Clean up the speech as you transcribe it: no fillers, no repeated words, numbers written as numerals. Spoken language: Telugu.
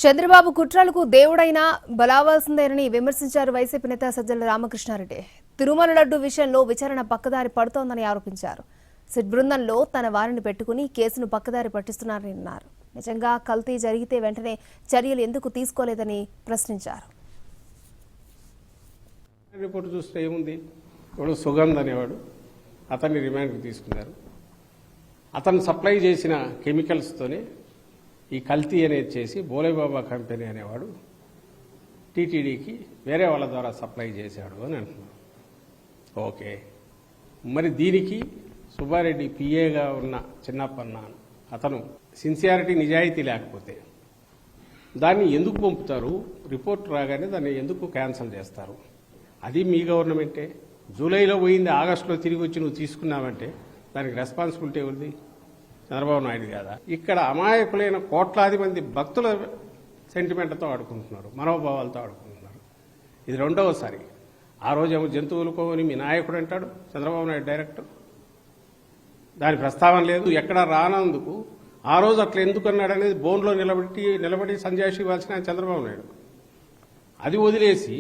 చంద్రబాబు కుట్రలకు దేవుడైనా బలావాల్సిందేనని విమర్శించారు వైసీపీ నేత సజ్జల రామకృష్ణారెడ్డి. తిరుమల లడ్డు విషయంలో విచారణ పక్కదారి పడుతోందని ఆరోపించారు. సిట్ బృందంలో తన వారిని పెట్టుకుని కేసును పక్కదారి పట్టిస్తున్నారని అన్నారు. నిజంగా కల్తీ జరిగితే వెంటనే చర్యలు ఎందుకు తీసుకోలేదని ప్రశ్నించారు. రిపోర్ట్ చూస్తే ఏముంది, ఇప్పుడు సుగంధ్ అనేవాడు అతన్ని రిమాండ్కి తీసుకున్నారు. అతను సప్లై చేసిన కెమికల్స్తోనే ఈ కల్తీ అనేది చేసి బోలేబాబా కంపెనీ అనేవాడు టీటీడీకి వేరే వాళ్ళ ద్వారా సప్లై చేశాడు అని అంటున్నారు. ఓకే, మరి దీనికి సుబ్బారెడ్డి పిఏగా ఉన్న చిన్నప్పన్న అతను సిన్సియారిటీ నిజాయితీ లేకపోతే దాన్ని ఎందుకు పంపుతారు? రిపోర్ట్ రాగానే దాన్ని ఎందుకు క్యాన్సిల్ చేస్తారు? అది మీ గవర్నమెంటే. జూలైలో పోయింది, ఆగస్టులో తిరిగి వచ్చి నువ్వు తీసుకున్నావంటే దానికి రెస్పాన్సిబిలిటీ ఉంది చంద్రబాబు నాయుడు కాదా? ఇక్కడ అమాయకులైన కోట్లాది మంది భక్తుల సెంటిమెంట్తో ఆడుకుంటున్నారు, మనోభావాలతో ఆడుకుంటున్నారు. ఇది రెండవసారి. ఆ రోజేమో జంతువులు కోని మీ నాయకుడు అంటాడు చంద్రబాబు నాయుడు డైరెక్టర్, దాని ప్రస్తావన లేదు. ఎక్కడ రానందుకు ఆ రోజు అట్లా ఎందుకు అన్నాడు అనేది బోన్లో నిలబడి సంజాయిషి ఇవ్వాల్సిన చంద్రబాబు నాయుడు. అది వదిలేసి